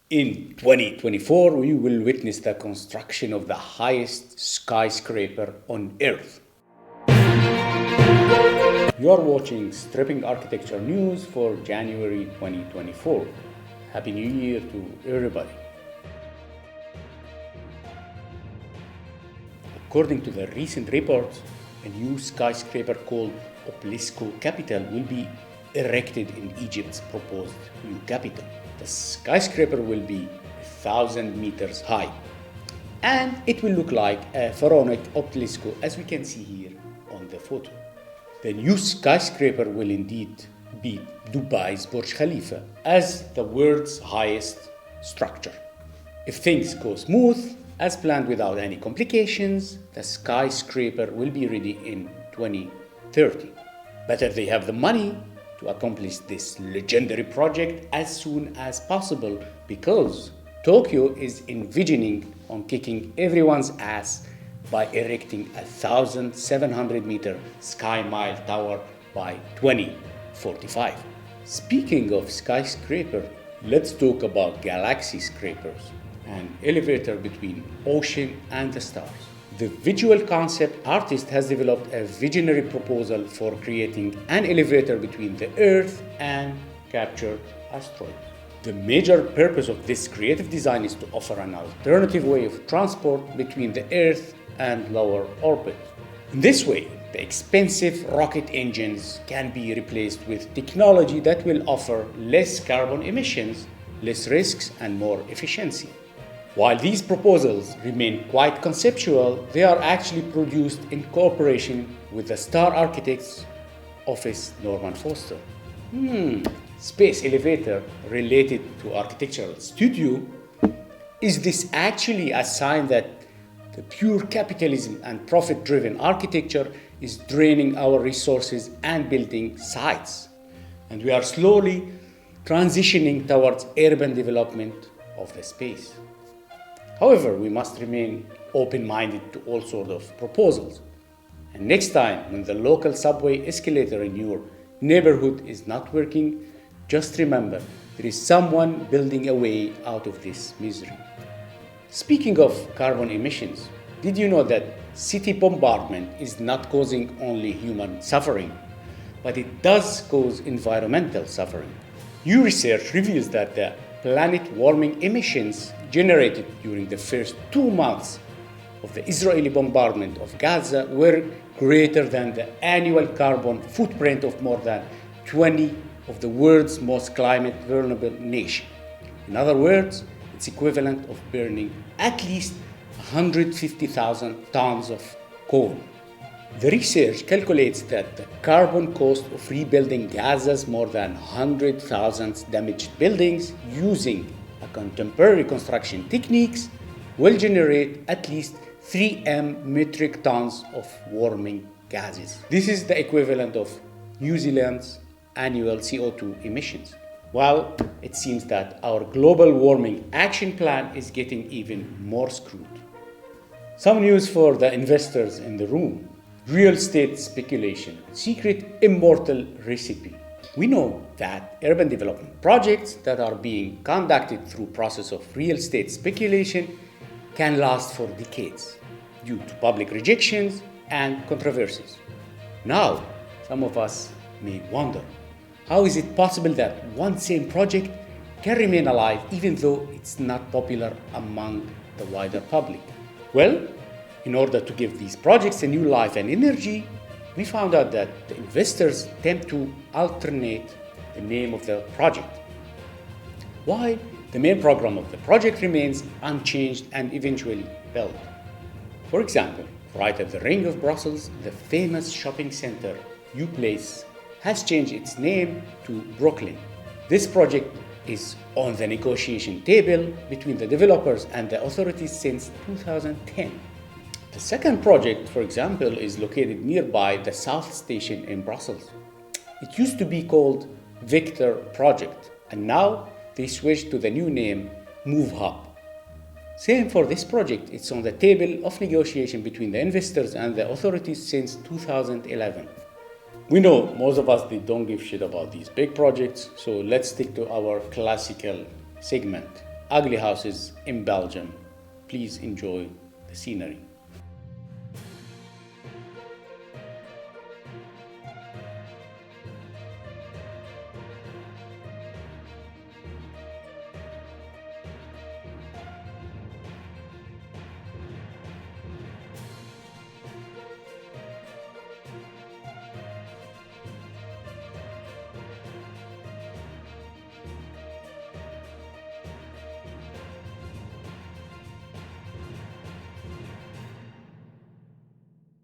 In 2024, we will witness the construction of the highest skyscraper on Earth. You are watching Stripping Architecture News for January 2024. Happy New Year to everybody. According to the recent reports, a new skyscraper called Obelisko Capital will be erected in Egypt's proposed new capital. The skyscraper will be 1,000 meters high, and it will look like a pharaonic obelisk, as we can see here on the photo. The new skyscraper will indeed beat Dubai's Burj Khalifa as the world's highest structure. If things go smooth, as planned without any complications, the skyscraper will be ready in 2030. Better they have the money to accomplish this legendary project as soon as possible, because Tokyo is envisioning on kicking everyone's ass by erecting a 1,700-meter Sky Mile tower by 2045. Speaking of skyscraper, let's talk about galaxy scrapers, an elevator between ocean and the stars. The visual concept artist has developed a visionary proposal for creating an elevator between the Earth and captured asteroids. The major purpose of this creative design is to offer an alternative way of transport between the Earth and lower orbit. In this way, the expensive rocket engines can be replaced with technology that will offer less carbon emissions, less risks, and more efficiency. While these proposals remain quite conceptual, they are actually produced in cooperation with the star architect's office, Norman Foster. Space elevator related to architectural studio? Is this actually a sign that the pure capitalism and profit-driven architecture is draining our resources and building sites, and we are slowly transitioning towards urban development of the space? However, we must remain open-minded to all sorts of proposals. And next time, when the local subway escalator in your neighborhood is not working, just remember there is someone building a way out of this misery. Speaking of carbon emissions, did you know that city bombardment is not causing only human suffering, but it does cause environmental suffering? New research reveals that the planet-warming emissions generated during the first 2 months of the Israeli bombardment of Gaza were greater than the annual carbon footprint of more than 20 of the world's most climate-vulnerable nations. In other words, it's equivalent of burning at least 150,000 tons of coal. The research calculates that the carbon cost of rebuilding Gaza's more than 100,000 damaged buildings using contemporary construction techniques will generate at least 3 metric tons of warming gases. This is the equivalent of New Zealand's annual CO2 emissions. Well, it seems that our global warming action plan is getting even more screwed. Some news for the investors in the room. Real estate speculation, secret immortal recipe. We know that urban development projects that are being conducted through process of real estate speculation can last for decades due to public rejections and controversies. Now, some of us may wonder, how is it possible that one same project can remain alive even though it's not popular among the wider public? Well, in order to give these projects a new life and energy, we found out that the investors tend to alternate the name of the project, while the main program of the project remains unchanged and eventually built. For example, right at the Ring of Brussels, the famous shopping center U-Place has changed its name to Brooklyn. This project is on the negotiation table between the developers and the authorities since 2010. The second project, for example, is located nearby the South Station in Brussels. It used to be called Victor Project, and now they switched to the new name Move Hub. Same for this project, it's on the table of negotiation between the investors and the authorities since 2011. We know most of us, they don't give shit about these big projects, so let's stick to our classical segment. ugly houses in Belgium. Please enjoy the scenery.